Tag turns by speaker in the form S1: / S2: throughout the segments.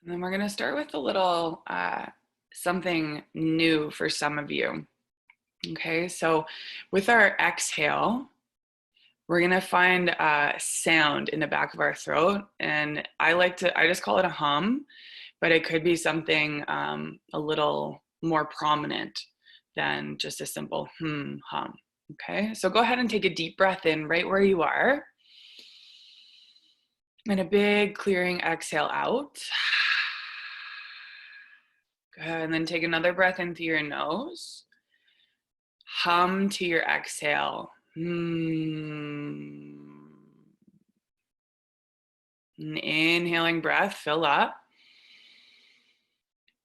S1: And then we're going to start with a little something new for some of you. Okay, so with our exhale, we're going to find a sound in the back of our throat. And I just call it a hum, but it could be something a little more prominent than just a simple hum. Okay, so go ahead and take a deep breath in right where you are. And a big clearing exhale out. Good, and then take another breath in through your nose. Hum to your exhale. An inhaling breath, fill up.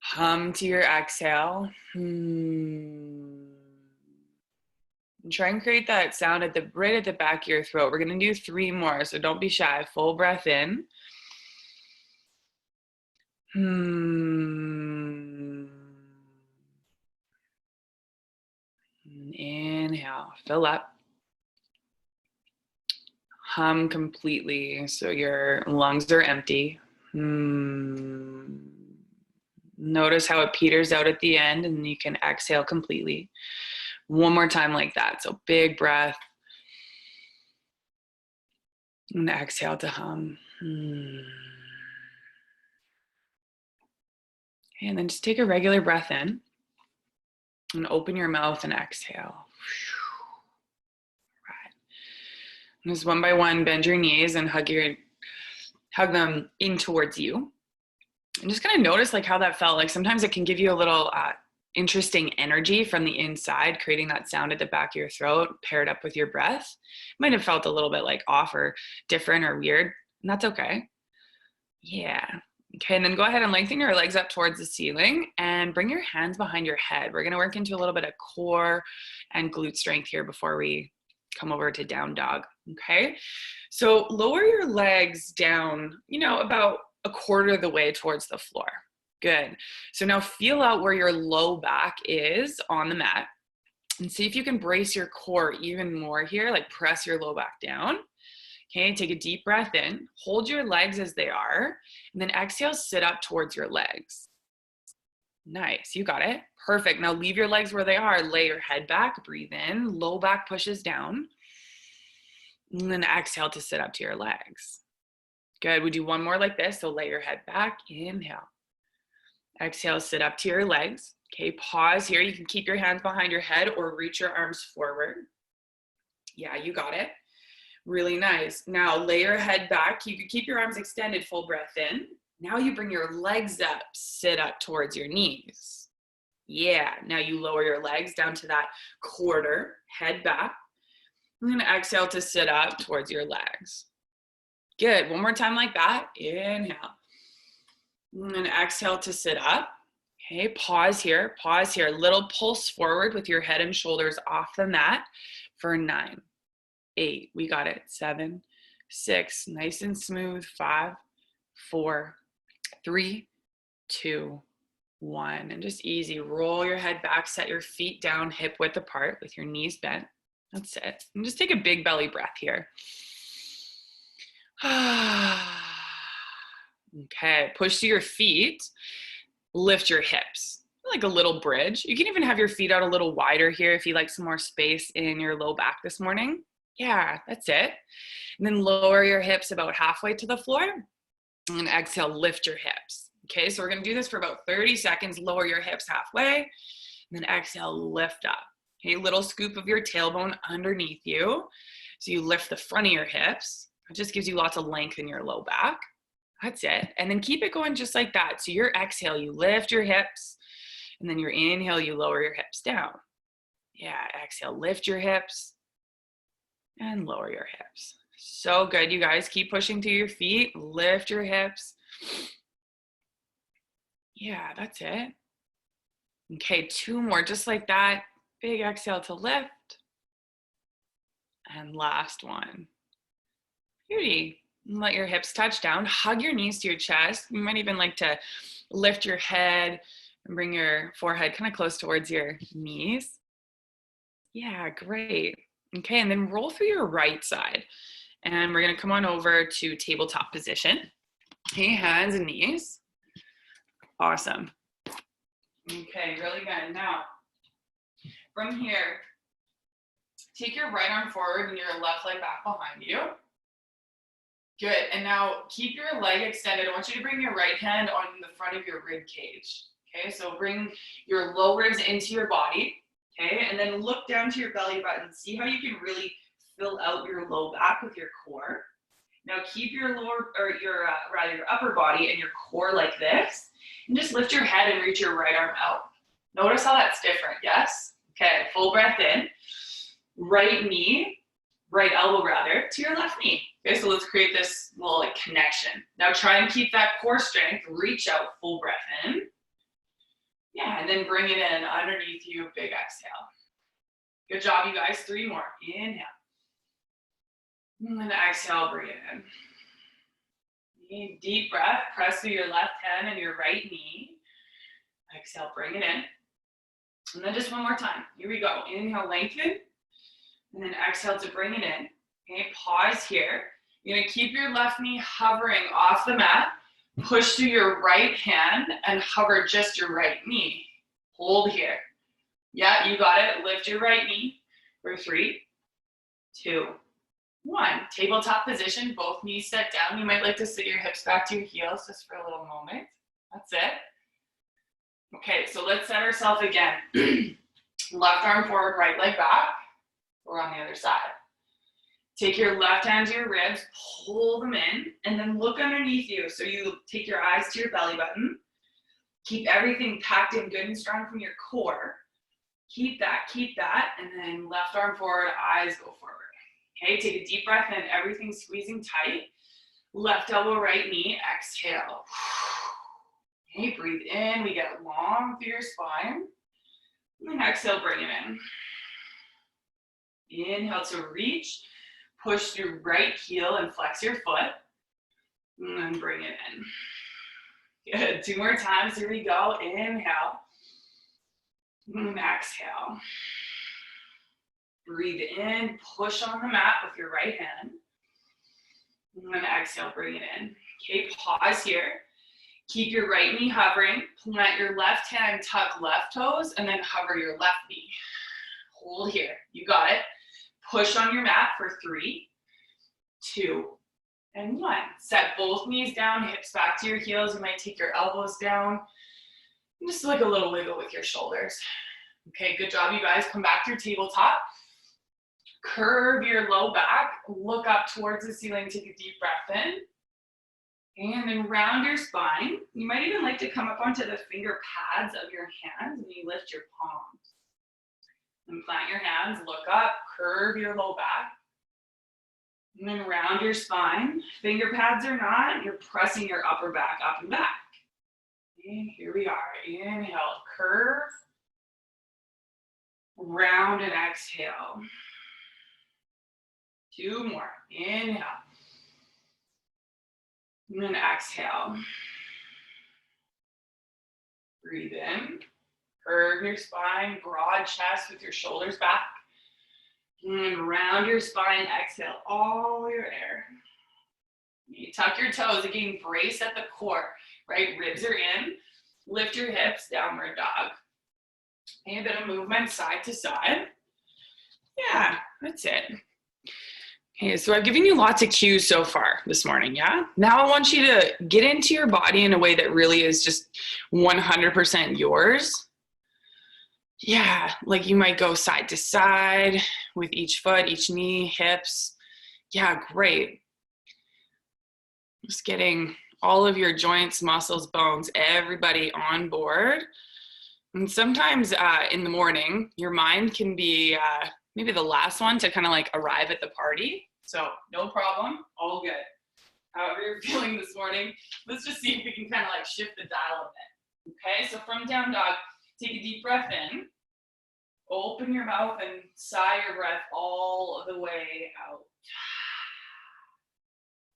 S1: Hum to your exhale. And try and create that sound right at the back of your throat. We're going to do 3 more, so don't be shy. Full breath in. Inhale, fill up. Hum completely so your lungs are empty. Notice how it peters out at the end, and you can exhale completely. One more time like that. So big breath. And exhale to hum. And then just take a regular breath in and open your mouth and exhale. Right. And just one by one, bend your knees and hug them in towards you. And just kind of notice like how that felt. Like sometimes it can give you a little interesting energy from the inside, creating that sound at the back of your throat, paired up with your breath. It might have felt a little bit like off or different or weird, and that's okay. Yeah. Okay, and then go ahead and lengthen your legs up towards the ceiling and bring your hands behind your head. We're gonna work into a little bit of core and glute strength here before we come over to down dog, okay? So lower your legs down, about a quarter of the way towards the floor. Good. So now feel out where your low back is on the mat and see if you can brace your core even more here, like press your low back down. Okay, take a deep breath in, hold your legs as they are, and then exhale, sit up towards your legs. Nice, you got it. Perfect. Now leave your legs where they are, lay your head back, breathe in, low back pushes down, and then exhale to sit up to your legs. Good, we do one more like this, so lay your head back, inhale. Exhale, sit up to your legs. Okay, pause here. You can keep your hands behind your head or reach your arms forward. Yeah, you got it. Really nice. Now lay your head back. You can keep your arms extended, full breath in. Now you bring your legs up, sit up towards your knees. Yeah, now you lower your legs down to that quarter, head back. I'm gonna exhale to sit up towards your legs. Good, one more time like that. Inhale. And then exhale to sit up. Okay, pause here, little pulse forward with your head and shoulders off the mat for 9, 8, we got it, 7, 6, nice and smooth, 5, 4, 3, 2, 1, and just easy, roll your head back, set your feet down, hip width apart with your knees bent. That's it. And just take a big belly breath here. Okay, push to your feet, lift your hips, like a little bridge. You can even have your feet out a little wider here if you like some more space in your low back this morning. Yeah, that's it. And then lower your hips about halfway to the floor and exhale, lift your hips. Okay, so we're gonna do this for about 30 seconds. Lower your hips halfway and then exhale, lift up. Okay, little scoop of your tailbone underneath you. So you lift the front of your hips. It just gives you lots of length in your low back. That's it. And then keep it going just like that. So your exhale, you lift your hips, and then your inhale, you lower your hips down. Yeah, exhale, lift your hips and lower your hips. So good, you guys. Keep pushing through your feet, lift your hips. Yeah, that's it. Okay, 2 more, just like that. Big exhale to lift. And last one. Beauty. Let your hips touch down. Hug your knees to your chest. You might even like to lift your head and bring your forehead kind of close towards your knees. Yeah, great. Okay, and then roll through your right side. And we're going to come on over to tabletop position. Okay, hands and knees. Awesome. Okay, really good. Now, from here, take your right arm forward and your left leg back behind you. Good. And now keep your leg extended. I want you to bring your right hand on the front of your rib cage. Okay, so bring your low ribs into your body. Okay, and then look down to your belly button. See how you can really fill out your low back with your core. Now keep your lower, or your upper body and your core like this, and just lift your head and reach your right arm out. Notice how that's different. Yes. Okay. Full breath in. Right knee, right elbow rather, to your left knee. Okay, so let's create this little like connection. Now try and keep that core strength. Reach out, full breath in. Yeah, and then bring it in underneath you, big exhale. Good job, you guys. 3 more. Inhale. And then exhale, bring it in. Deep breath. Press through your left hand and your right knee. Exhale, bring it in. And then just one more time. Here we go. Inhale, lengthen. And then exhale to bring it in. Okay, pause here. You're going to keep your left knee hovering off the mat. Push through your right hand and hover just your right knee. Hold here. Yeah, you got it. Lift your right knee for 3, 2, 1. Tabletop position. Both knees set down. You might like to sit your hips back to your heels just for a little moment. That's it. Okay, so let's set ourselves again. Left arm forward, right leg back. We're on the other side. Take your left hand to your ribs, pull them in, and then look underneath you. So you take your eyes to your belly button. Keep everything packed in good and strong from your core. Keep that, and then left arm forward, eyes go forward. Okay, take a deep breath in, everything squeezing tight. Left elbow, right knee, exhale. Okay, breathe in, we get long through your spine. And then exhale, bring it in. Inhale to reach, push through right heel and flex your foot, and then bring it in. Good, 2 more times, here we go. Inhale, and exhale. Breathe in, push on the mat with your right hand, and then exhale, bring it in. Okay, pause here. Keep your right knee hovering, plant your left hand, tuck left toes, and then hover your left knee. Hold here, you got it. Push on your mat for 3, 2, and 1. Set both knees down, hips back to your heels. You might take your elbows down. And just like a little wiggle with your shoulders. Okay, good job, you guys. Come back to your tabletop. Curve your low back. Look up towards the ceiling. Take a deep breath in. And then round your spine. You might even like to come up onto the finger pads of your hands and you lift your palms. And plant your hands, look up, curve your low back. And then round your spine. Finger pads or not, you're pressing your upper back up and back. And here we are. Inhale, curve. Round and exhale. 2 more. Inhale. And then exhale. Breathe in. Curve your spine, broad chest with your shoulders back. And round your spine, exhale all your air. You tuck your toes, again, brace at the core, right? Ribs are in. Lift your hips, downward dog. And a bit of movement side to side. Yeah, that's it. Okay, so I've given you lots of cues so far this morning, yeah? Now I want you to get into your body in a way that really is just 100% yours. Yeah, like you might go side to side with each foot, each knee, hips. Yeah, great. Just getting all of your joints, muscles, bones, everybody on board. And sometimes in the morning, your mind can be maybe the last one to kind of like arrive at the party. So no problem, all good. However you're feeling this morning, let's just see if we can kind of like shift the dial a bit. Okay, so from down dog, take a deep breath in. Open your mouth and sigh your breath all the way out.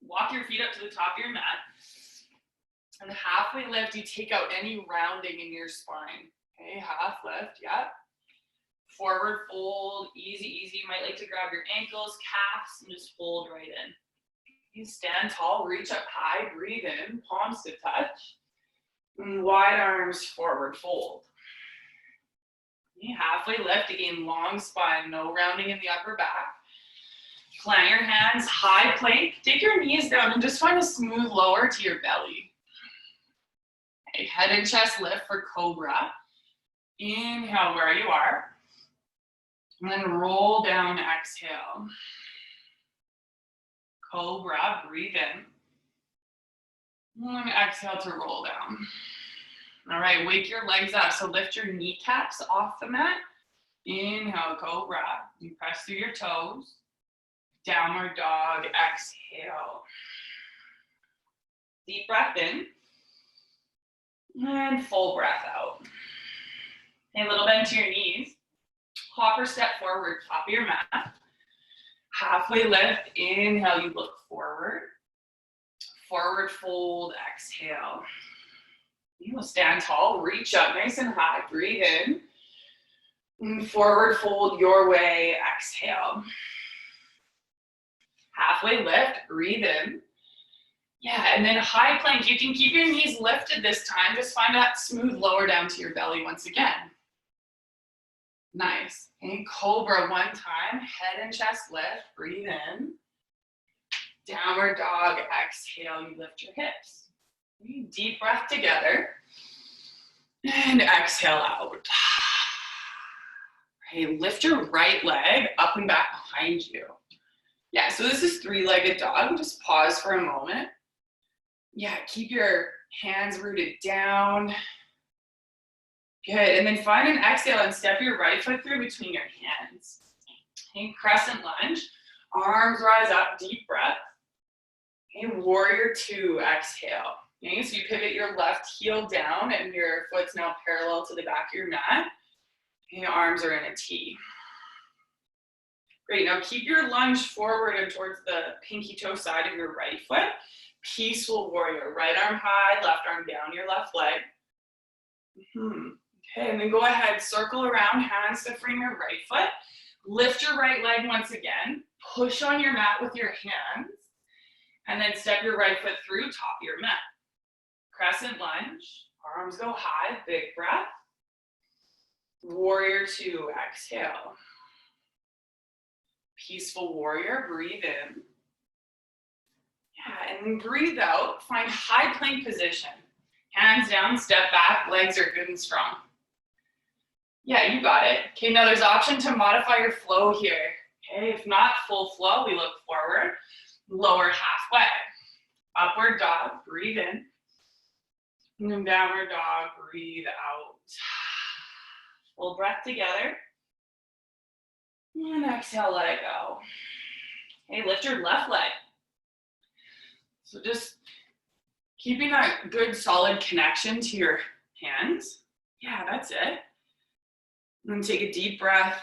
S1: Walk your feet up to the top of your mat. And halfway lift, you take out any rounding in your spine. Okay, half lift, yeah. Forward fold, easy, easy. You might like to grab your ankles, calves, and just fold right in. You stand tall, reach up high, breathe in, palms to touch. And wide arms, forward fold. Halfway lift, again, long spine, no rounding in the upper back. Plant your hands, high plank. Take your knees down and just find a smooth lower to your belly. Okay, head and chest lift for cobra. Inhale where you are. And then roll down, exhale. Cobra, breathe in. And exhale to roll down. All right, wake your legs up. So lift your kneecaps off the mat. Inhale, cobra. You press through your toes. Downward dog, exhale. Deep breath in. And full breath out. A little bend to your knees. Hop or step forward, top of your mat. Halfway lift, inhale, you look forward. Forward fold, exhale. You will stand tall, reach up nice and high, breathe in. And forward fold your way, exhale. Halfway lift, breathe in. Yeah, and then high plank. You can keep your knees lifted this time. Just find that smooth lower down to your belly once again. Nice. And cobra one time. Head and chest lift. Breathe in. Downward dog. Exhale. You lift your hips. Deep breath together. And exhale out. Okay, lift your right leg up and back behind you. Yeah, so this is three-legged dog. Just pause for a moment. Yeah, keep your hands rooted down. Good, and then find an exhale and step your right foot through between your hands. Okay, crescent lunge, arms rise up, deep breath. Okay, warrior two, exhale. Okay, so you pivot your left heel down and your foot's now parallel to the back of your mat. Okay, arms are in a T. Great, now keep your lunge forward and towards the pinky toe side of your right foot. Peaceful warrior, right arm high, left arm down your left leg. Okay, and then go ahead, circle around, hands to frame your right foot. Lift your right leg once again. Push on your mat with your hands. And then step your right foot through, top of your mat. Crescent lunge, arms go high, big breath. Warrior two, exhale. Peaceful warrior, breathe in. Yeah, and then breathe out, find high plank position. Hands down, step back, legs are good and strong. Yeah, you got it. Okay, now there's option to modify your flow here. Okay, if not full flow, we look forward, lower halfway. Upward dog, breathe in. And then downward dog, breathe out. Full breath together. And exhale, let it go. Okay, lift your left leg. So just keeping that good solid connection to your hands. Yeah, that's it. And then take a deep breath.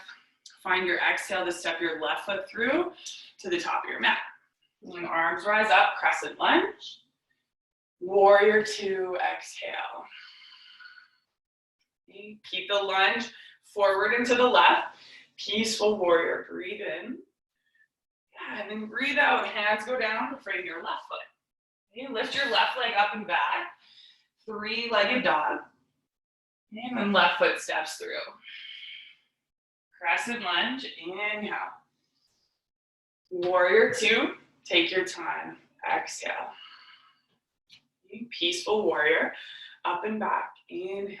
S1: Find your exhale to step your left foot through to the top of your mat. And arms rise up, crescent lunge. Warrior two, exhale. Okay, keep the lunge forward and to the left. Peaceful warrior, breathe in. Yeah, and then breathe out, hands go down to frame your left foot. Okay, lift your left leg up and back. Three-legged dog. And then left foot steps through. Crescent lunge, inhale. Warrior two, take your time, exhale. Peaceful warrior, up and back, inhale.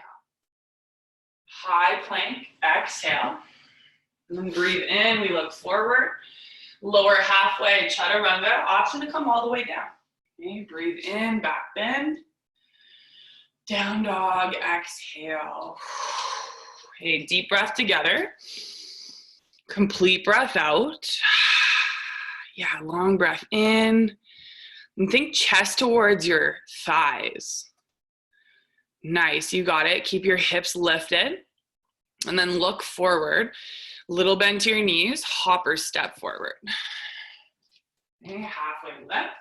S1: High plank, exhale. And then breathe in, we look forward. Lower halfway, chaturanga, option to come all the way down. Okay, breathe in, back bend. Down dog, exhale. Okay, deep breath together. Complete breath out. Yeah, long breath in. And think chest towards your thighs. Nice, you got it. Keep your hips lifted. And then look forward. Little bend to your knees, hop or step forward. Okay, halfway lift.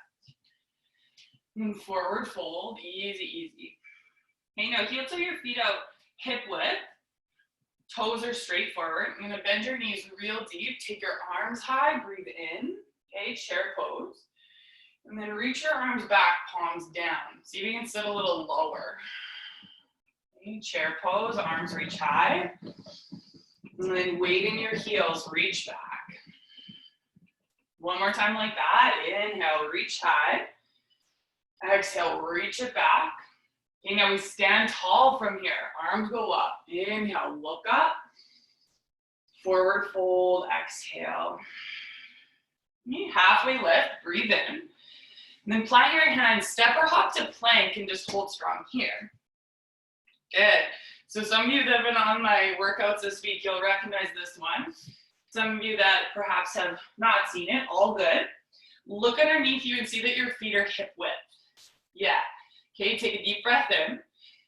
S1: And forward fold, easy, easy. Okay, now heel to your feet out, hip width. Toes are straight forward. I'm gonna bend your knees real deep. Take your arms high, breathe in. Okay, chair pose. And then reach your arms back, palms down. See if you can sit a little lower. Chair pose, arms reach high. And then weight in your heels, reach back. One more time like that. Inhale, reach high. Exhale, reach it back. Okay, now we stand tall from here. Arms go up. Inhale, look up. Forward fold, exhale. Halfway lift, breathe in. And then plant your hands, step or hop to plank and just hold strong here. Good. So some of you that have been on my workouts this week, you'll recognize this one. Some of you that perhaps have not seen it, all good. Look underneath you and see that your feet are hip width. Yeah. Okay, take a deep breath in.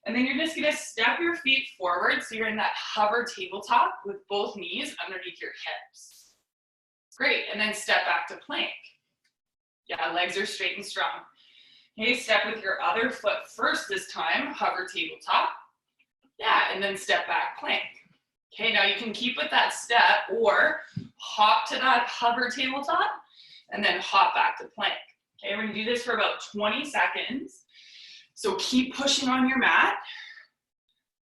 S1: And then you're just gonna step your feet forward so you're in that hover tabletop with both knees underneath your hips. Great, and then step back to plank. Yeah, legs are straight and strong. Okay, step with your other foot first this time, hover tabletop. Yeah, and then step back, plank. Okay, now you can keep with that step or hop to that hover tabletop and then hop back to plank. Okay, we're gonna do this for about 20 seconds. So keep pushing on your mat.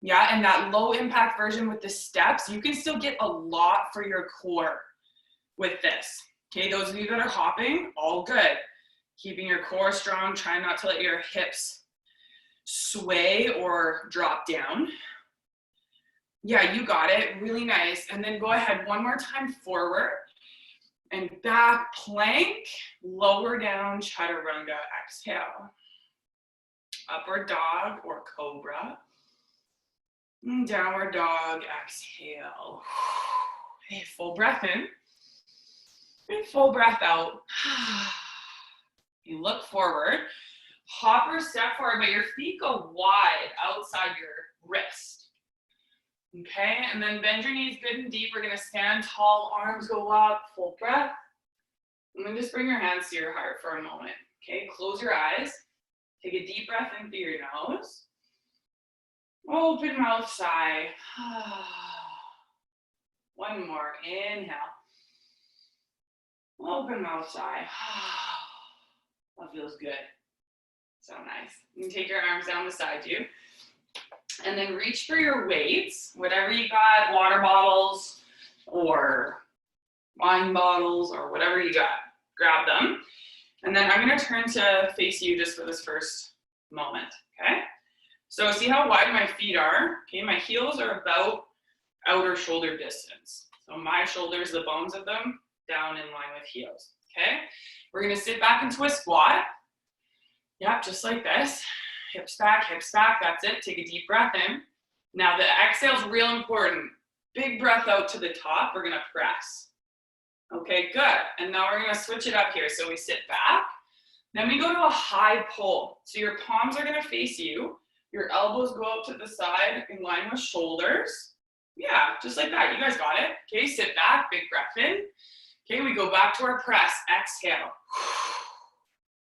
S1: Yeah, and that low impact version with the steps, you can still get a lot for your core with this. Okay, those of you that are hopping, all good. Keeping your core strong, trying not to let your hips sway or drop down. Yeah, you got it, really nice. And then go ahead one more time forward and back, plank, lower down, chaturanga, exhale. Upward dog or cobra. And downward dog, exhale. Okay, full breath in. And full breath out. You look forward. Hop or step forward, but your feet go wide outside your wrist. Okay, and then bend your knees good and deep. We're gonna stand tall, arms go up, full breath. And then just bring your hands to your heart for a moment. Okay, close your eyes. Take a deep breath in through your nose. Open mouth, sigh. One more, inhale. Open mouth, sigh. That feels good. So nice. You can take your arms down beside you. And then reach for your weights, whatever you got, water bottles or wine bottles or whatever you got. Grab them. And then I'm gonna turn to face you just for this first moment, okay? So see how wide my feet are? Okay, my heels are about outer shoulder distance. So my shoulders, the bones of them, down in line with heels, okay? We're gonna sit back into a squat. Yep, just like this. Hips back, that's it. Take a deep breath in. Now the exhale is real important. Big breath out to the top, we're gonna press. Okay, good. And now we're gonna switch it up here. So we sit back, then we go to a high pull. So your palms are gonna face you. Your elbows go up to the side in line with shoulders. Yeah, just like that. You guys got it. Okay, sit back, big breath in. Okay, we go back to our press. Exhale.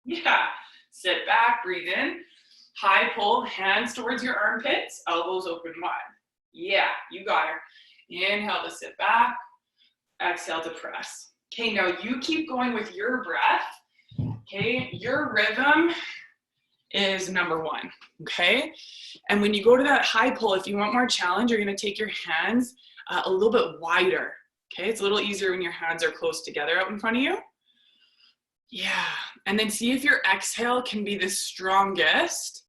S1: Yeah, sit back, breathe in. High pull, hands towards your armpits, elbows open wide. Yeah, you got her. Inhale to sit back. Exhale to press. Okay, now you keep going with your breath. Okay, your rhythm is number one, okay? And when you go to that high pull, if you want more challenge, you're gonna take your hands a little bit wider, okay? It's a little easier when your hands are close together out in front of you. Yeah, and then see if your exhale can be the strongest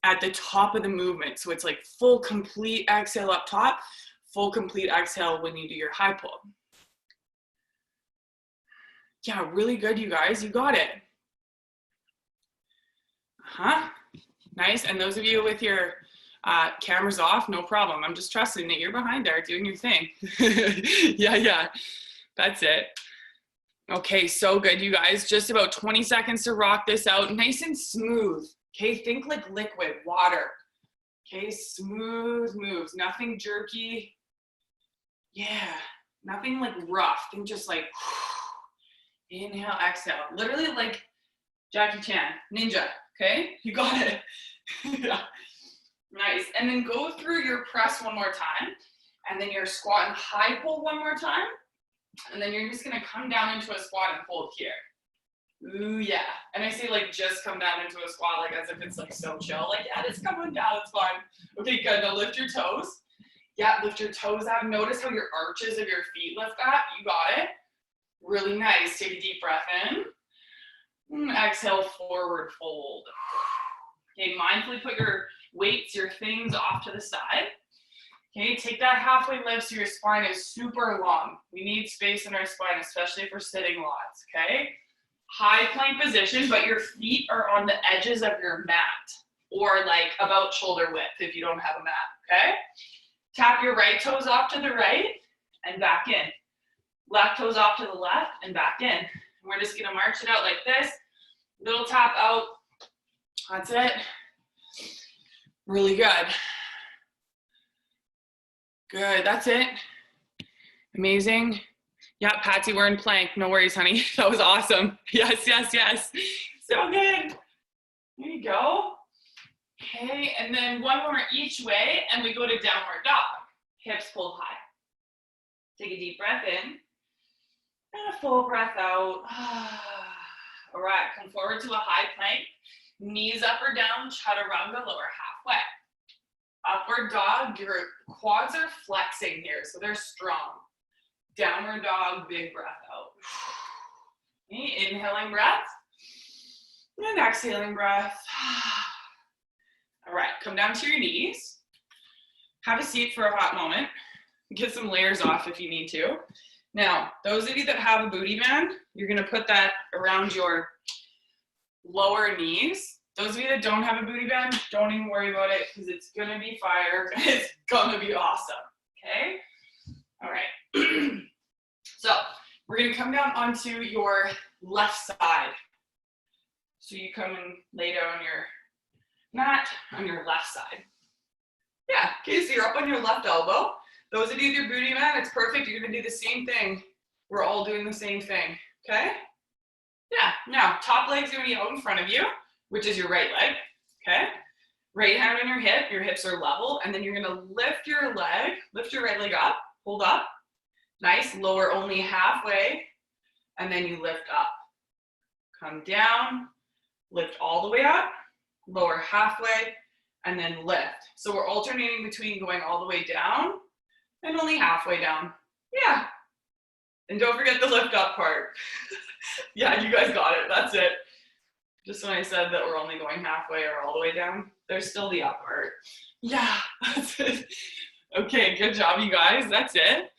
S1: at the top of the movement. So it's like full, complete exhale up top, full, complete exhale when you do your high pull. Yeah, really good, you guys. You got it. Nice. And those of you with your cameras off, no problem. I'm just trusting that you're behind there doing your thing. Yeah. That's it. Okay, so good, you guys. Just about 20 seconds to rock this out. Nice and smooth. Okay, think like liquid, water. Okay, smooth moves. Nothing jerky. Yeah, nothing like rough. Think just like inhale, exhale. Literally like Jackie Chan, ninja. Okay, you got it. Yeah. Nice. And then go through your press one more time. And then your squat and high pull one more time. And then you're just gonna come down into a squat and fold here. Ooh, yeah. And I say like just come down into a squat like as if it's like so chill. Like, yeah, just come on down, it's fine. Okay, good. Now lift your toes. Yeah, lift your toes up. Notice how your arches of your feet lift up. You got it. Really nice. Take a deep breath in. Exhale, forward fold. Okay, mindfully put your weights, your things off to the side. Okay, take that halfway lift so your spine is super long. We need space in our spine, especially if we're sitting lots, okay? High plank position, but your feet are on the edges of your mat, or like about shoulder width if you don't have a mat, okay? Tap your right toes off to the right and back in. Left toes off to the left and back in. And we're just gonna march it out like this. Little tap out. That's it. Really good. Good, that's it. Amazing. Yeah, Patsy, we're in plank. No worries, honey. That was awesome. Yes, yes, yes. So good. There you go. Okay, and then one more each way, and we go to downward dog. Hips pulled high. Take a deep breath in, and a full breath out. All right, come forward to a high plank. Knees up or down, chaturanga, lower halfway. Upward dog, your quads are flexing here, so they're strong. Downward dog, big breath out. Okay, inhaling breath, and exhaling breath. All right, come down to your knees. Have a seat for a hot moment. Get some layers off if you need to. Now, those of you that have a booty band, you're gonna put that around your lower knees. Those of you that don't have a booty band, don't even worry about it because it's gonna be fire. It's gonna be awesome, okay? All right. So we're gonna come down onto your left side. So you come and lay down on your mat on your left side. Yeah, okay, so you're up on your left elbow. Those of you with your booty mat, it's perfect. You're gonna do the same thing. We're all doing the same thing, okay? Yeah, now top leg's gonna be out in front of you, which is your right leg, okay? Right hand on your hip, your hips are level, and then you're gonna lift your leg, lift your right leg up, hold up. Nice, lower only halfway, and then you lift up. Come down, lift all the way up, lower halfway, and then lift. So we're alternating between going all the way down and only halfway down. Yeah. And don't forget the lift up part. Yeah, you guys got it, that's it. Just when I said that we're only going halfway or all the way down, there's still the up part. Yeah, that's it. Okay, good job, you guys, that's it.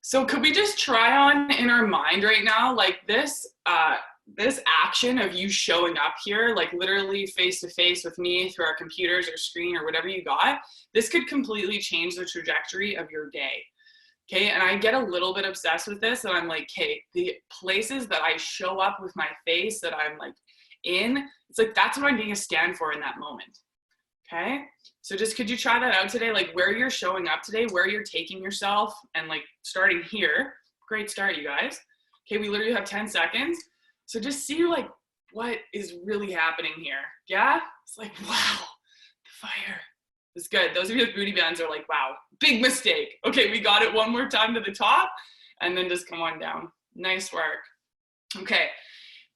S1: So could we just try on in our mind right now, like this action of you showing up here, like literally face to face with me through our computers or screen or whatever you got, this could completely change the trajectory of your day. Okay, and I get a little bit obsessed with this, and I'm like, okay, the places that I show up with my face that I'm like in, it's like that's what I'm being a stand for in that moment. Okay, so just could you try that out today, like where you're showing up today, where you're taking yourself, and like starting here. Great start, you guys. Okay, we literally have 10 seconds. So just see like what is really happening here. Yeah, it's like, wow, the fire. It's good. Those of you with booty bands are like, wow, big mistake. Okay, we got it one more time to the top, and then just come on down. Nice work. Okay,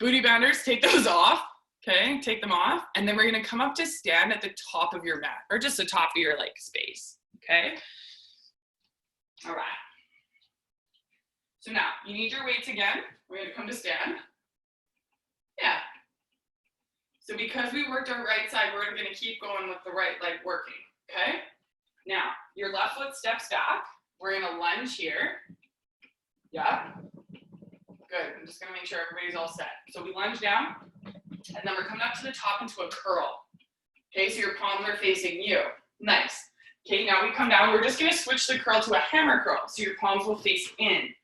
S1: booty banders, take those off. Okay, take them off, and then we're gonna come up to stand at the top of your mat, or just the top of your like space, okay? All right. So now, you need your weights again. We're gonna come to stand. Yeah. So because we worked our right side, we're gonna keep going with the right leg working, okay? Now, your left foot steps back. We're gonna lunge here. Yeah. Good, I'm just gonna make sure everybody's all set. So we lunge down, and then we're coming up to the top into a curl. Okay, so your palms are facing you. Nice. Okay, now we come down. We're just gonna switch the curl to a hammer curl. So your palms will face in,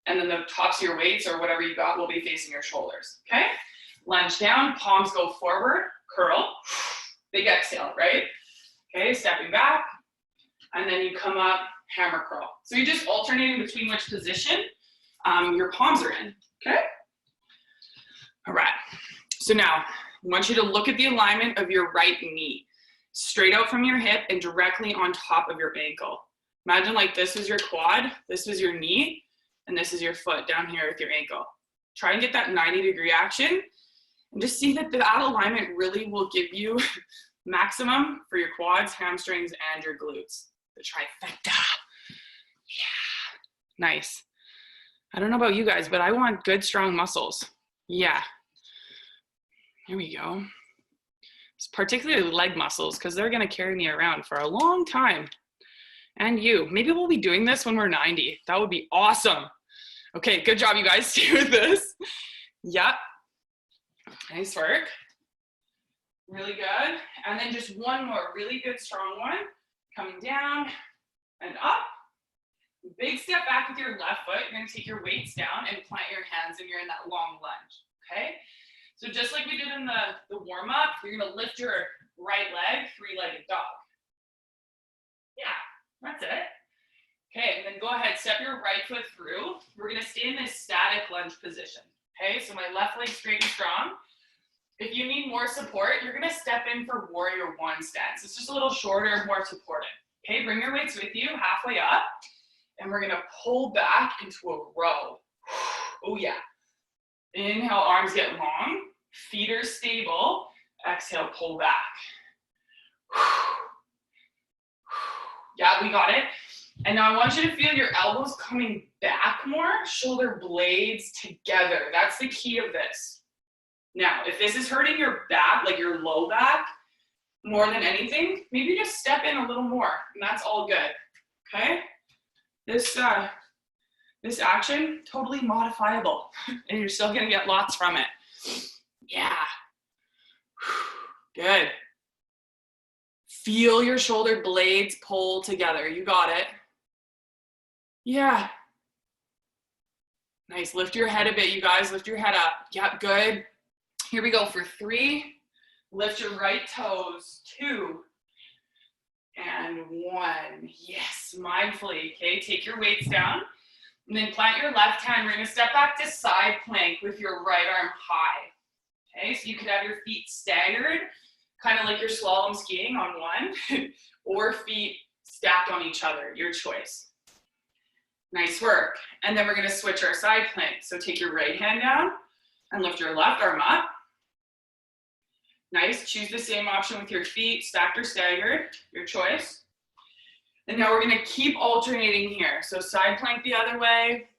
S1: and then the tops of your weights or whatever you got will be facing your shoulders, okay? Lunge down, palms go forward, curl, big exhale, right? Okay, stepping back, and then you come up, hammer curl. So you're just alternating between which position your palms are in, okay? All right, so now I want you to look at the alignment of your right knee, straight out from your hip and directly on top of your ankle. Imagine like this is your quad, this is your knee, and this is your foot down here with your ankle. Try and get that 90-degree action, and just see that that alignment really will give you Maximum for your quads, hamstrings, and your glutes. The trifecta. Yeah, nice. I don't know about you guys, but I want good, strong muscles. Yeah. Here we go. It's particularly leg muscles because they're going to carry me around for a long time. And you. Maybe we'll be doing this when we're 90. That would be awesome. Okay, good job, you guys. Stay with this. Yep. Nice work. Really good. And then just one more really good, strong one. Coming down and up. Big step back with your left foot. You're going to take your weights down and plant your hands, and you're in that long lunge. Okay? So just like we did in the warm-up, you're going to lift your right leg, three-legged dog. Yeah, that's it. Okay, and then go ahead, step your right foot through. We're going to stay in this static lunge position. Okay, so my left leg straight and strong. If you need more support, you're going to step in for warrior one stance. It's just a little shorter, more supported. Okay, bring your weights with you halfway up, and we're going to pull back into a row. Oh yeah. Inhale, arms get long, feet are stable. Exhale, pull back. Yeah, we got it. And now I want you to feel your elbows coming back more, shoulder blades together. That's the key of this. Now, if this is hurting your back, like your low back, more than anything, maybe just step in a little more, and that's all good, okay? This action, totally modifiable, and you're still gonna get lots from it. Yeah, good. Feel your shoulder blades pull together, you got it. Yeah. Nice, lift your head a bit, you guys, lift your head up. Yep, good. Here we go for 3. Lift your right toes, 2, and 1. Yes, mindfully, okay? Take your weights down, and then plant your left hand. We're gonna step back to side plank with your right arm high, okay? So you could have your feet staggered, kind of like you're slalom skiing on one, or feet stacked on each other, your choice. Nice work. And then we're gonna switch our side plank. So take your right hand down and lift your left arm up. Nice, choose the same option with your feet, stacked or staggered, your choice. And now we're gonna keep alternating here. So side plank the other way,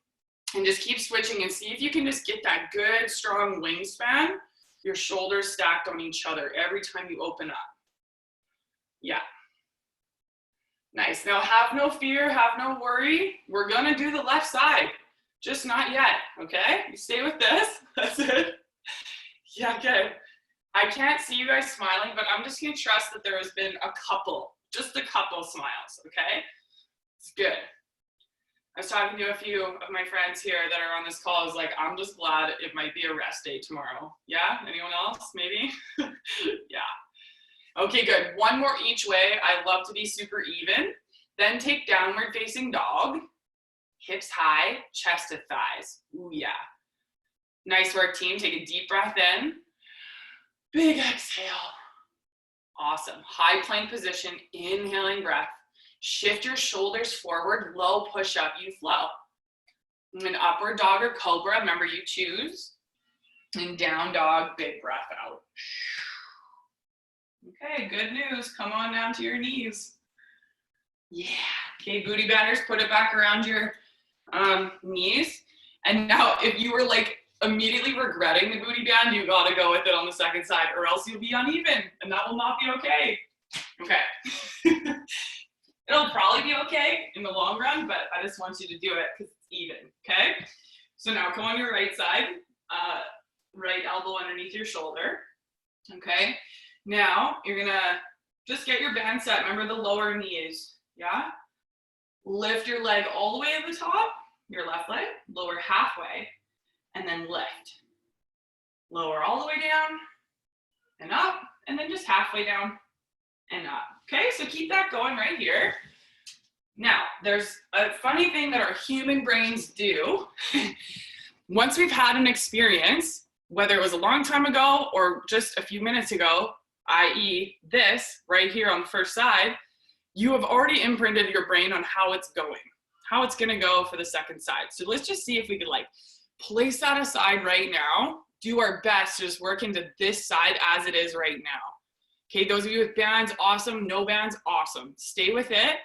S1: and just keep switching and see if you can just get that good, strong wingspan, your shoulders stacked on each other every time you open up. Yeah. Nice, now have no fear, have no worry. We're gonna do the left side, just not yet, okay? You stay with this, that's it. Yeah, okay. I can't see you guys smiling, but I'm just gonna trust that there has been just a couple smiles, okay? It's good. I was talking to a few of my friends here that are on this call. I was like, I'm just glad it might be a rest day tomorrow. Yeah, anyone else, maybe? Yeah. Okay, good. One more each way. I love to be super even. Then take downward facing dog. Hips high, chest to thighs. Ooh, yeah. Nice work, team. Take a deep breath in. Big exhale. Awesome. High plank position, inhaling breath. Shift your shoulders forward, low push up, you flow. And then upward dog or cobra, remember you choose. And down dog, big breath out. Okay, good news. Come on down to your knees. Yeah. Okay, booty benders, put it back around your knees. And now if you were like immediately regretting the booty band, you gotta go with it on the second side, or else you'll be uneven, and that will not be okay. Okay. It'll probably be okay in the long run, but I just want you to do it because it's even, okay? So now come on your right side, right elbow underneath your shoulder, okay? Now you're gonna just get your band set. Remember the lower knees, yeah? Lift your leg all the way to the top, your left leg, lower halfway, and then lift. Lower all the way down and up, and then just halfway down and up. Okay, so keep that going right here. Now, there's a funny thing that our human brains do. Once we've had an experience, whether it was a long time ago or just a few minutes ago, i.e. this right here on the first side, you have already imprinted your brain on how it's going, how it's gonna go for the second side. So let's just see if we could like place that aside right now, do our best to just work into this side as it is right now. Okay, those of you with bands, awesome. No bands, awesome. Stay with it.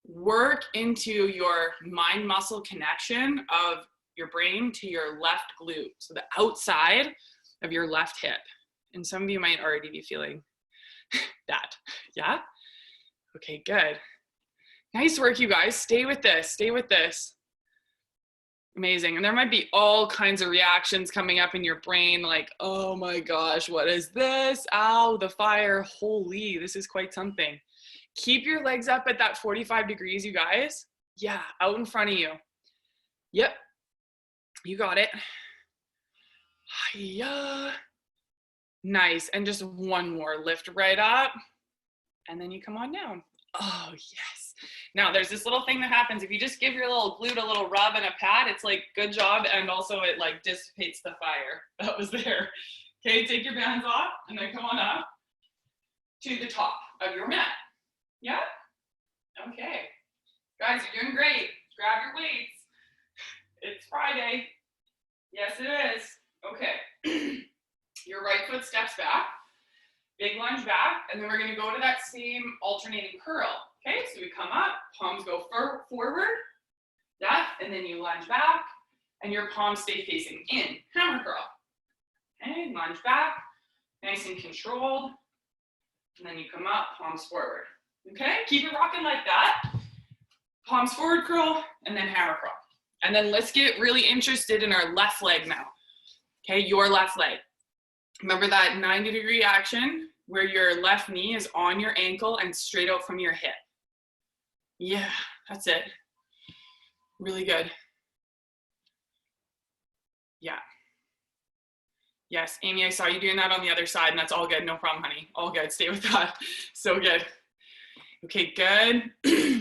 S1: Work into your mind-muscle connection of your brain to your left glute. So the outside of your left hip. And some of you might already be feeling that. Yeah? Okay, good. Nice work, you guys. Stay with this. Stay with this. Amazing. And there might be all kinds of reactions coming up in your brain like, oh my gosh, what is this? Ow, the fire. Holy, this is quite something. Keep your legs up at that 45 degrees, you guys. Yeah, out in front of you. Yep, you got it. Yeah. Nice. And just one more. Lift right up. And then you come on down. Oh, yes. Now, there's this little thing that happens. If you just give your little glute a little rub and a pat, it's like, good job. And also it like dissipates the fire that was there. Okay, take your bands off and then come on up to the top of your mat. Yeah? Okay. Guys, you're doing great. Grab your weights. It's Friday. Yes, it is. Okay. Your right foot steps back. Big lunge back. And then we're going to go to that same alternating curl. Okay, so we come up. Palms go forward. Yeah. And then you lunge back. And your palms stay facing in. Hammer curl. Okay, lunge back. Nice and controlled. And then you come up. Palms forward. Okay, keep it rocking like that. Palms forward curl, and then hammer curl. And then let's get really interested in our left leg now. Okay, your left leg. Remember that 90-degree action where your left knee is on your ankle and straight out from your hip. Yeah, that's it. Really good. Yeah. Yes, Amy, I saw you doing that on the other side, and that's all good. No problem, honey. All good. Stay with that. So good. Okay, good.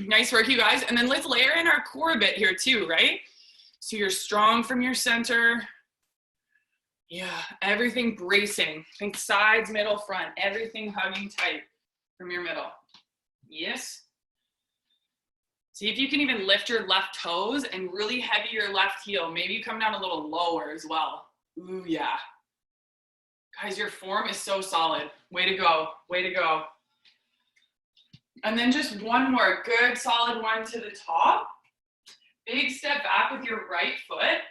S1: Nice work, you guys. And then let's layer in our core a bit here too, right? So you're strong from your center. Yeah, everything bracing. Think sides, middle, front. Everything hugging tight from your middle. Yes. See if you can even lift your left toes and really heavy your left heel. Maybe you come down a little lower as well. Ooh, yeah. Guys, your form is so solid. Way to go. Way to go. And then just one more good solid one to the top. Big step back with your right foot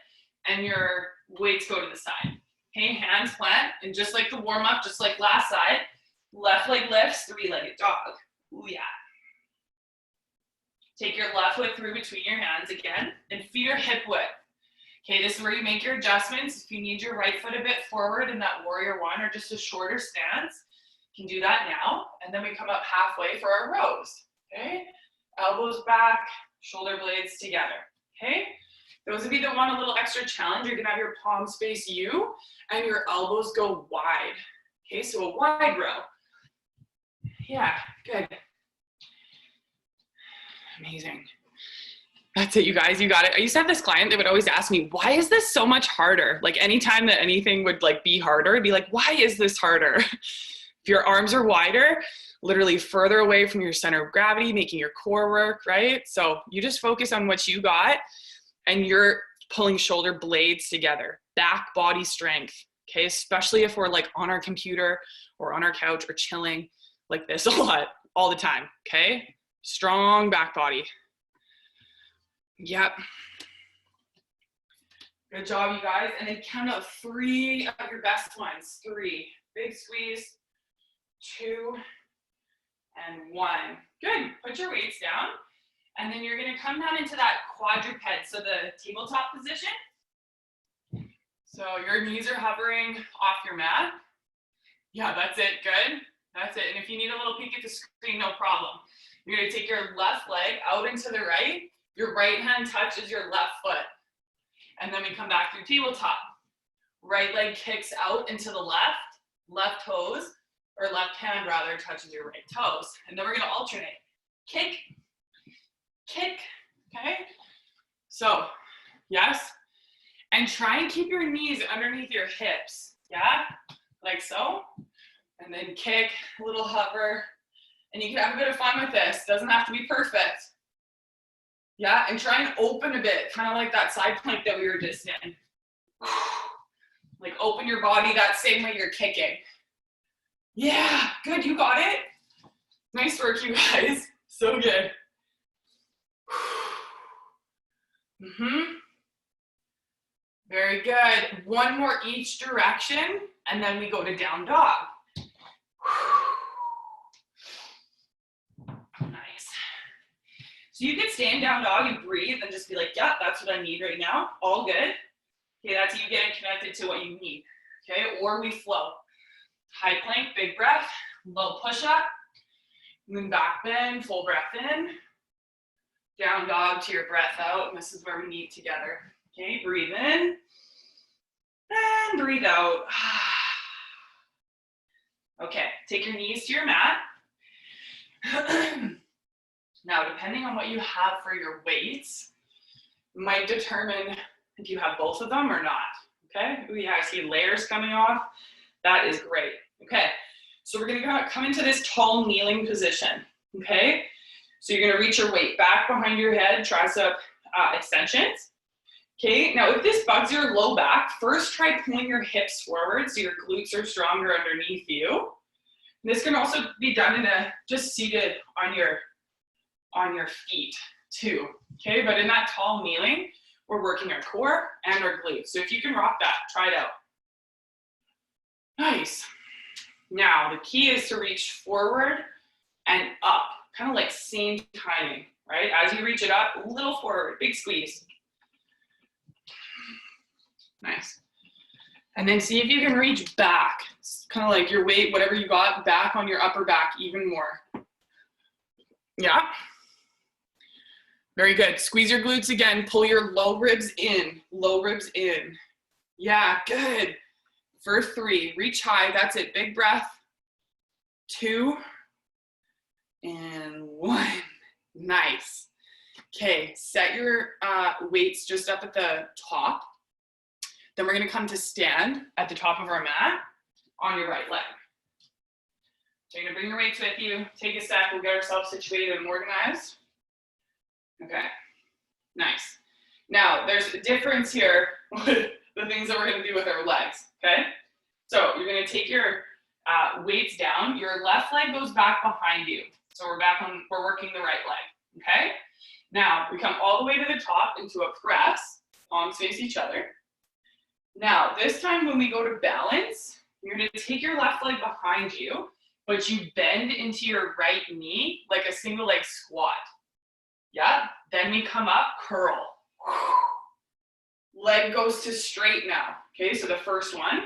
S1: and your weights go to the side. Okay, hands plant, and just like the warm up, just like last side, left leg lifts, three-legged dog. Ooh, yeah. Take your left foot through between your hands again, and feet are hip width. Okay, this is where you make your adjustments. If you need your right foot a bit forward in that warrior one or just a shorter stance, you can do that now. And then we come up halfway for our rows. Okay, elbows back, shoulder blades together. Okay, those of you that want a little extra challenge, you're gonna have your palms face you and your elbows go wide. Okay, so a wide row. Yeah, good. Amazing. That's it, you guys, you got it. I used to have this client that would always ask me, why is this so much harder? Like anytime that anything would like be harder, it'd be like, why is this harder? If your arms are wider, literally further away from your center of gravity, making your core work, right? So you just focus on what you got and you're pulling shoulder blades together, back body strength, okay? Especially if we're like on our computer or on our couch or chilling like this a lot, all the time, okay? Strong back body. Yep. Good job, you guys. And then count out 3 of your best ones. 3. Big squeeze. 2 and 1. Good. Put your weights down. And then you're going to come down into that quadruped, so the tabletop position. So your knees are hovering off your mat. Yeah, that's it. Good. That's it. And if you need a little peek at the screen, no problem. You're going to take your left leg out into the right. Your right hand touches your left foot. And then we come back through tabletop. Right leg kicks out into the left toes, or left hand rather, touches your right toes. And then we're gonna alternate. Kick, kick, okay? So, yes. And try and keep your knees underneath your hips, yeah? Like so. And then kick, a little hover. And you can have a bit of fun with this. Doesn't have to be perfect. Yeah, and try and open a bit, kind of like that side plank that we were just in. Like open your body that same way you're kicking. Yeah, good, you got it. Nice work, you guys. So good. Very good. One more each direction, and then we go to down dog. Nice. So you can stay in down dog and breathe and just be like, yeah, that's what I need right now. All good. Okay, that's you getting connected to what you need. Okay, or we flow. High plank, big breath, low push up, and then back bend, full breath in. Down dog to your breath out, and this is where we meet together. Okay, breathe in and breathe out. Okay, take your knees to your mat. Now, depending on what you have for your weights, might determine if you have both of them or not. Okay, I see layers coming off. That is great. Okay, so we're gonna come into this tall kneeling position. Okay, so you're gonna reach your weight back behind your head, tricep extensions. Okay, now if this bugs your low back, first try pulling your hips forward so your glutes are stronger underneath you. And this can also be done in just seated on your feet too. Okay, but in that tall kneeling, we're working our core and our glutes. So if you can rock that, try it out. Nice. Now the key is to reach forward and up, kind of like same timing, right? As you reach it up, a little forward, big squeeze. Nice. And then see if you can reach back. It's kind of like your weight, whatever you got, back on your upper back even more. Yeah. Very good. Squeeze your glutes again. Pull your low ribs in. Low ribs in. Yeah, good. For 3. Reach high. That's it. Big breath. 2. And 1. Nice. Okay, set your weights just up at the top. Then we're going to come to stand at the top of our mat on your right leg. So you're going to bring your weights with you. Take a sec. We'll get ourselves situated and organized. Okay, nice. Now, there's a difference here with the things that we're going to do with our legs, okay? So you're going to take your weights down. Your left leg goes back behind you. So we're working the right leg, okay? Now, we come all the way to the top into a press. Palms face each other. Now, this time when we go to balance, you're going to take your left leg behind you, but you bend into your right knee like a single leg squat. Yeah, then we come up, curl. Leg goes to straight now. Okay, so the first one,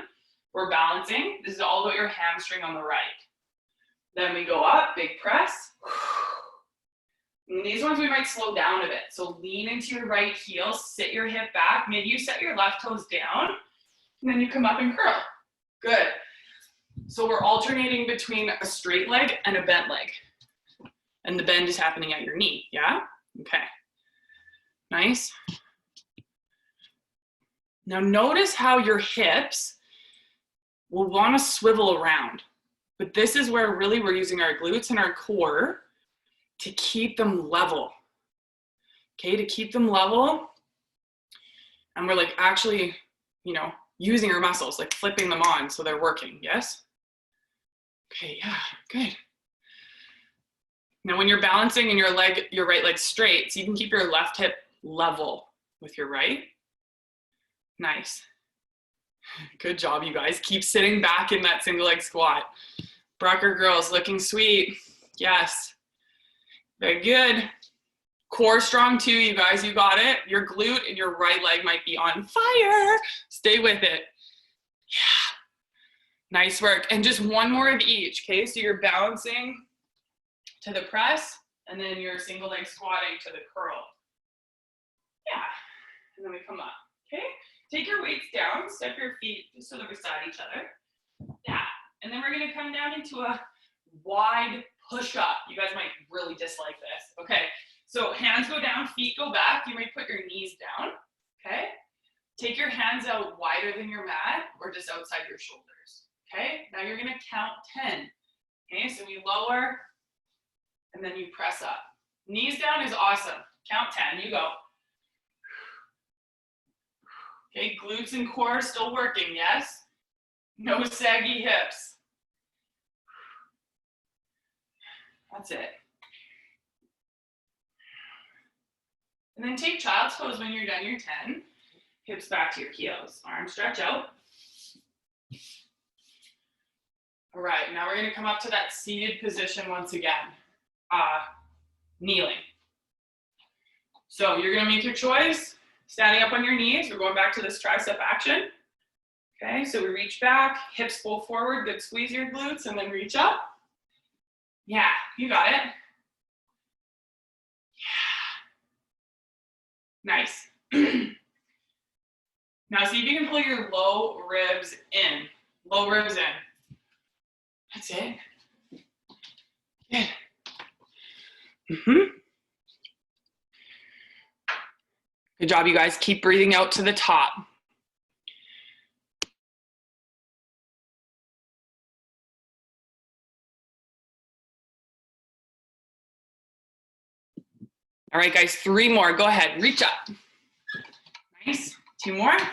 S1: we're balancing. This is all about your hamstring on the right. Then we go up, big press. And these ones we might slow down a bit. So lean into your right heel, sit your hip back. Maybe you set your left toes down, and then you come up and curl. Good. So we're alternating between a straight leg and a bent leg. And the bend is happening at your knee, yeah? Okay, nice. Now notice how your hips will want to swivel around, but this is where really we're using our glutes and our core to keep them level, okay, to keep them level. And we're like actually, using our muscles, like flipping them on so they're working, yes? Okay, yeah, good. Now when you're balancing and your right leg straight, so you can keep your left hip level with your right. Nice. Good job, you guys. Keep sitting back in that single leg squat. Brucker girls, looking sweet. Yes. Very good. Core strong too, you guys. You got it. Your glute and your right leg might be on fire. Stay with it. Yeah. Nice work. And just one more of each, okay? So you're balancing to the press, and then you're single leg squatting to the curl. Yeah, and then we come up, okay? Take your weights down, step your feet just so they're beside each other. Yeah, and then we're gonna come down into a wide push-up. You guys might really dislike this. Okay, so hands go down, feet go back. You might put your knees down, okay? Take your hands out wider than your mat or just outside your shoulders, okay? Now you're gonna count 10, okay? So we lower, and then you press up. Knees down is awesome. Count 10, you go. Okay, glutes and core still working, yes? No saggy hips. That's it. And then take child's pose when you're done your 10. Hips back to your heels. Arms stretch out. All right, now we're going to come up to that seated position once again. Kneeling. So you're going to make your choice. Standing up on your knees. We're going back to this tricep action. Okay, so we reach back, hips pull forward, good squeeze your glutes, and then reach up. Yeah, you got it. Yeah. Nice. Now see if you can pull your low ribs in. Low ribs in. That's it. Good. Good job, you guys. Keep breathing out to the top. All right, guys, 3 more. Go ahead, reach up. Nice. 2 more. Yeah,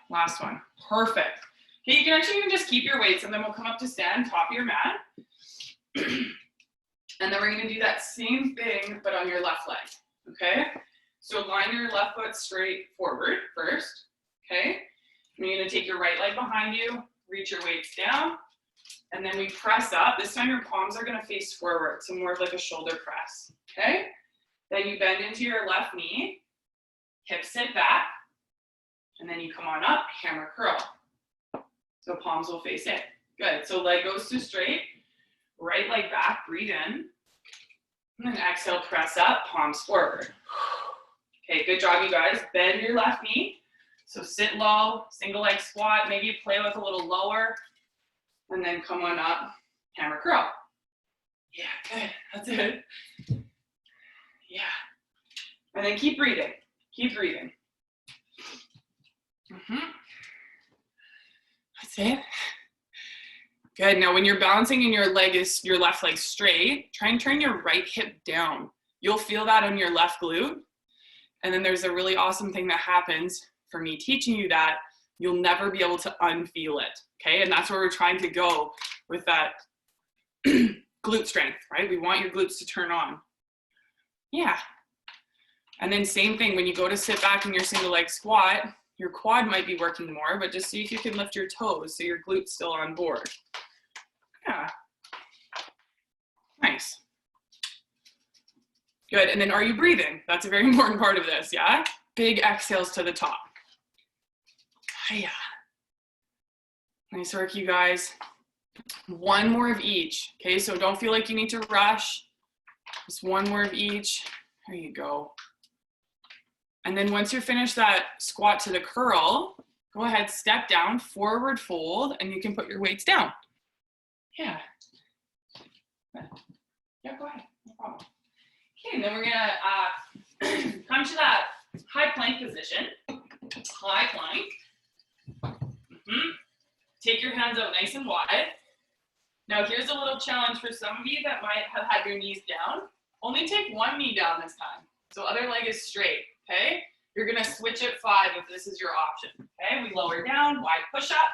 S1: last one. Perfect. Okay, you can actually even just keep your weights, and then we'll come up to stand, top of your mat. And then we're going to do that same thing, but on your left leg. Okay? So line your left foot straight forward first. Okay? And you're going to take your right leg behind you, reach your weights down, and then we press up. This time your palms are going to face forward, so more of like a shoulder press. Okay? Then you bend into your left knee, hips sit back, and then you come on up, hammer curl. So palms will face in. Good. So leg goes to straight, right leg back, breathe in, and then exhale, press up, palms forward. Okay, good job, you guys. Bend your left knee. So sit low, single leg squat, maybe play with a little lower, and then come on up, hammer curl. Yeah, good. That's it. Yeah. And then keep breathing. Keep breathing. That's it. Good. Now when you're balancing and your left leg straight, try and turn your right hip down. You'll feel that on your left glute. And then there's a really awesome thing that happens for me teaching you that you'll never be able to unfeel it. Okay. And that's where we're trying to go with that glute strength, right? We want your glutes to turn on. Yeah. And then same thing, when you go to sit back in your single leg squat, your quad might be working more, but just see if you can lift your toes so your glute's still on board. Yeah. Nice. Good. And then are you breathing? That's a very important part of this, yeah? Big exhales to the top. Yeah. Nice work, you guys. 1 more of each. Okay, so don't feel like you need to rush. Just 1 more of each. There you go. And then once you're finished that squat to the curl, go ahead, step down, forward fold, and you can put your weights down. Yeah. Yeah, go ahead, no problem. Okay, and then we're gonna come to that high plank position. High plank. Take your hands out nice and wide. Now here's a little challenge for some of you that might have had your knees down. Only take 1 knee down this time. So other leg is straight, okay? You're gonna switch at 5 if this is your option, okay? We lower down, wide push up,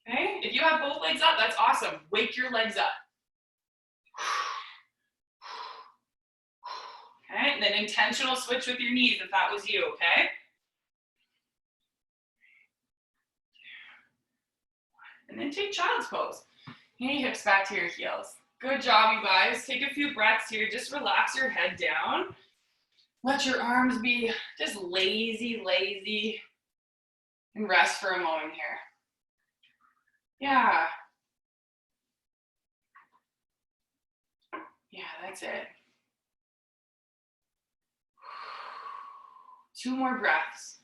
S1: okay? If you have both legs up, that's awesome. Wake your legs up. Okay, and then intentional switch with your knees if that was you, okay? And then take child's pose. Knee hips back to your heels. Good job, you guys. Take a few breaths here. Just relax your head down. Let your arms be just lazy, lazy. And rest for a moment here. Yeah. Yeah, that's it. 2 more breaths.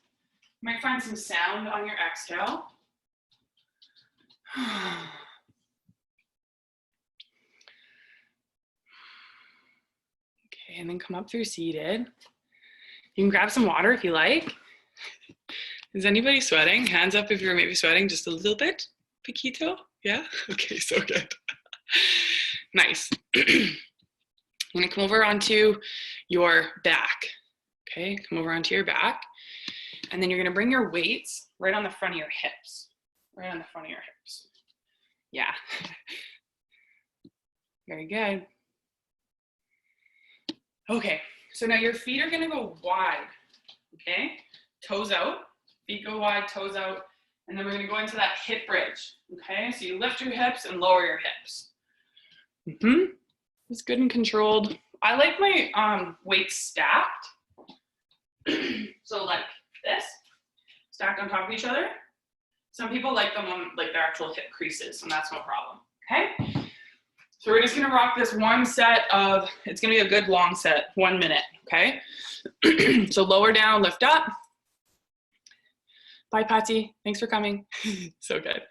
S1: You might find some sound on your exhale. Okay, and then come up through seated. You can grab some water if you like. Is anybody sweating? Hands up if you're maybe sweating just a little bit. Paquito? Yeah? Okay, so good. Nice. I'm gonna come over onto your back. Okay, come over onto your back. And then you're gonna bring your weights right on the front of your hips. Right on the front of your hips. Yeah. Very good. Okay, so now your feet are gonna go wide, okay? Toes out, feet go wide, toes out, and then we're gonna go into that hip bridge, okay? So you lift your hips and lower your hips. It's good and controlled. I like my weights stacked. So like this, stacked on top of each other. Some people like them on like their actual hip creases, and that's no problem, okay? So we're just gonna rock this one set of, it's gonna be a good long set, 1 minute, okay? So lower down, lift up. Bye, Patsy, thanks for coming. So good.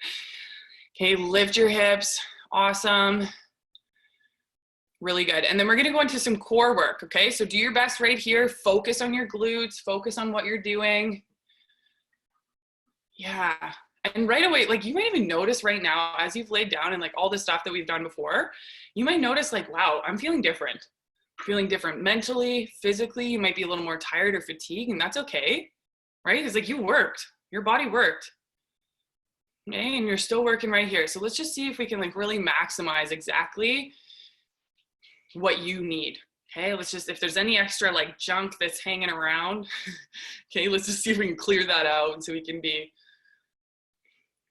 S1: Okay, lift your hips, awesome. Really good. And then we're gonna go into some core work, okay? So do your best right here, focus on your glutes, focus on what you're doing. Yeah, and right away, like you might even notice right now, as you've laid down and like all the stuff that we've done before, you might notice like, wow, I'm feeling different. Feeling different mentally, physically, you might be a little more tired or fatigued, and that's okay, right? It's like you worked, your body worked. Okay, and you're still working right here. So let's just see if we can like really maximize exactly what you need. Okay, let's just, if there's any extra like junk that's hanging around, okay, let's just see if we can clear that out so we can be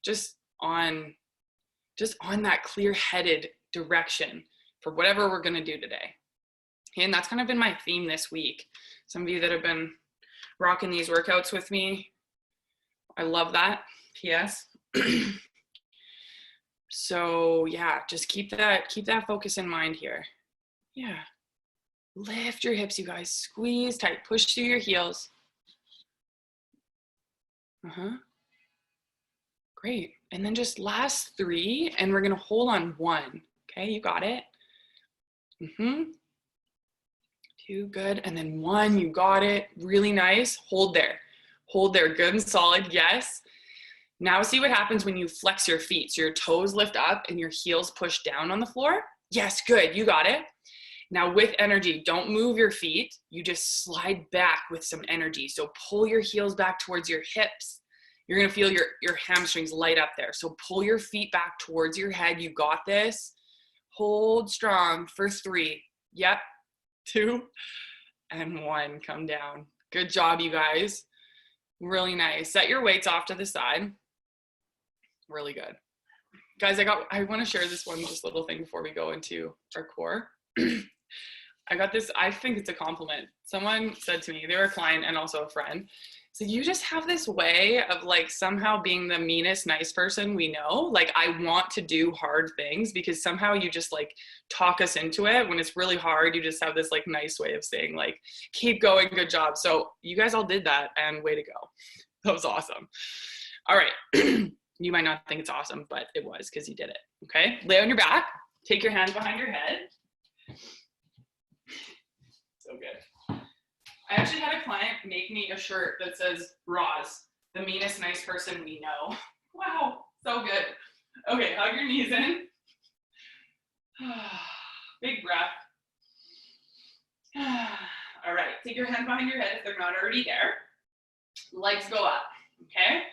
S1: just on that clear-headed direction for whatever we're gonna do today. Okay, and that's kind of been my theme this week. Some of you that have been rocking these workouts with me, I love that, P.S. So yeah, just keep that focus in mind here. Yeah, lift your hips, you guys, squeeze tight, push through your heels. Great, and then just last 3, and we're gonna hold on 1. Okay, you got it. 2, good, and then 1, you got it, really nice. Hold there, good and solid, yes. Now see what happens when you flex your feet. So your toes lift up and your heels push down on the floor. Yes, good, you got it. Now with energy, don't move your feet, you just slide back with some energy. So pull your heels back towards your hips. You're gonna feel your hamstrings light up there. So pull your feet back towards your head, you got this. Hold strong for 3, yep, 2, and 1, come down. Good job, you guys. Really nice. Set your weights off to the side. Really good. Guys, I want to share this one just little thing before we go into our core. I got this, I think it's a compliment. Someone said to me, they were a client and also a friend, so you just have this way of like somehow being the meanest nice person we know. Like I want to do hard things because somehow you just like talk us into it. When it's really hard, you just have this like nice way of saying like, keep going, good job. So you guys all did that and way to go. That was awesome. All right. You might not think it's awesome, but it was because you did it, okay? Lay on your back, take your hands behind your head. So good. I actually had a client make me a shirt that says, Roz, the meanest nice person we know. Wow, so good. Okay, hug your knees in. Big breath. All right, take your hands behind your head if they're not already there. Legs go up, okay?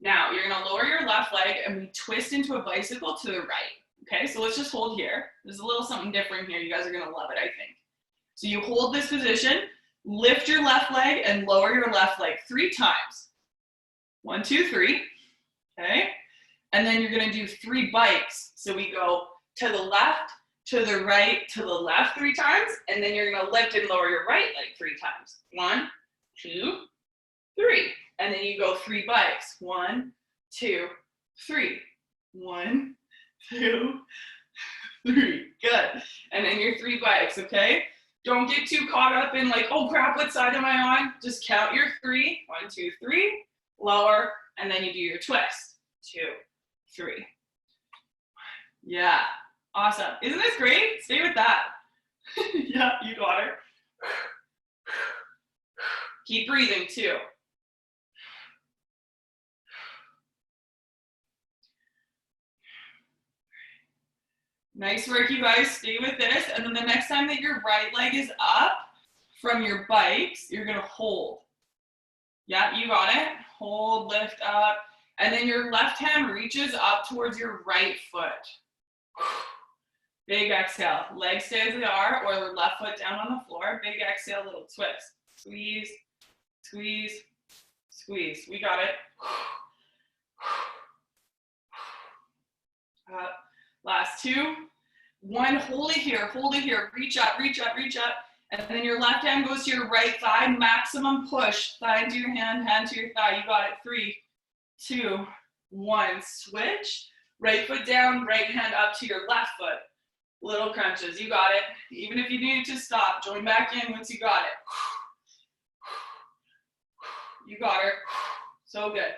S1: Now, you're gonna lower your left leg and we twist into a bicycle to the right. Okay, so let's just hold here. There's a little something different here. You guys are gonna love it, I think. So you hold this position, lift your left leg and lower your left leg 3 times. 1, 2, 3, okay? And then you're gonna do 3 bikes. So we go to the left, to the right, to the left 3 times, and then you're gonna lift and lower your right leg 3 times. 1, 2, 3. And then you go 3 bikes. 1, 2, 3. 1, 2, 3. Good. And then your 3 bikes, okay? Don't get too caught up in like, oh crap, what side am I on? Just count your 3. 1, 2, 3. Lower, and then you do your twist. 2, 3. Yeah. Awesome. Isn't this great? Stay with that. Yeah, you got it. Keep breathing too. Nice work, you guys. Stay with this. And then the next time that your right leg is up from your bikes, you're going to hold. Yep, you got it. Hold, lift up. And then your left hand reaches up towards your right foot. Big exhale. Legs stay as they are, or left foot down on the floor. Big exhale, little twist. Squeeze, squeeze, squeeze. We got it. Up. Last 2. 1, hold it here, reach up, reach up, reach up. And then your left hand goes to your right thigh, maximum push. Thigh to your hand, hand to your thigh. You got it. 3, 2, 1. Switch. Right foot down, right hand up to your left foot. Little crunches. You got it. Even if you need to stop, join back in once you got it. You got it. So good.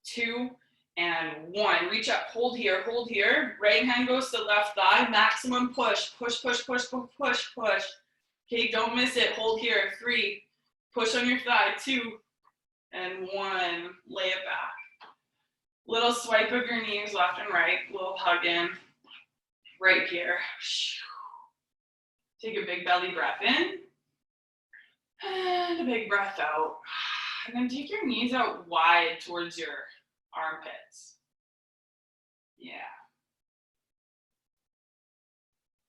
S1: 2 and 1. Reach up, hold here, hold here. Right hand goes to left thigh, maximum push. Push, push, push, push, push, push. Okay, don't miss it. Hold here. 3. Push on your thigh. 2 and 1. Lay it back. Little swipe of your knees left and right. Little hug in. Right here. Take a big belly breath in. And a big breath out. And then take your knees out wide towards your armpits. Yeah.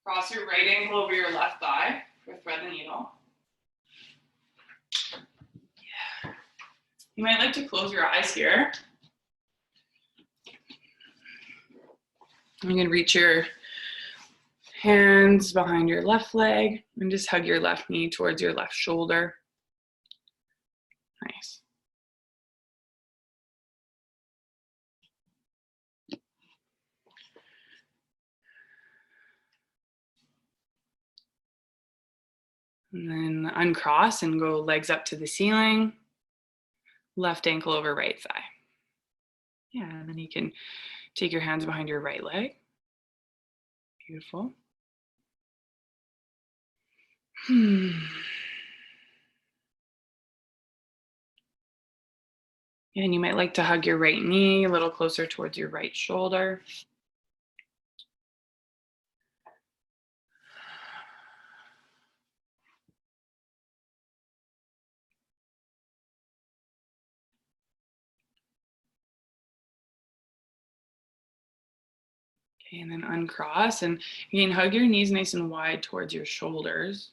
S1: Cross your right ankle over your left thigh for thread the needle. Yeah. You might like to close your eyes here. You can reach your hands behind your left leg and just hug your left knee towards your left shoulder. Nice. And then uncross and go legs up to the ceiling. Left ankle over right thigh. Yeah, and then you can take your hands behind your right leg. Beautiful. And you might like to hug your right knee a little closer towards your right shoulder. Okay, and then uncross, and you can hug your knees nice and wide towards your shoulders.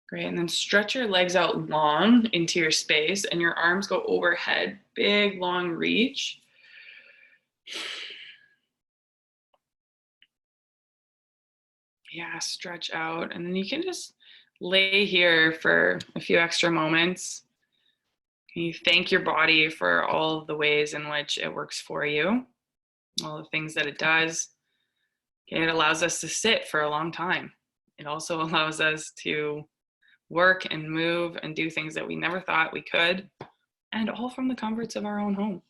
S1: Great, and then stretch your legs out long into your space and your arms go overhead, big long reach. Yeah, stretch out, and then you can just lay here for a few extra moments. You thank your body for all of the ways in which it works for you, all the things that it does. Okay, it allows us to sit for a long time. It also allows us to work and move and do things that we never thought we could, and all from the comforts of our own home.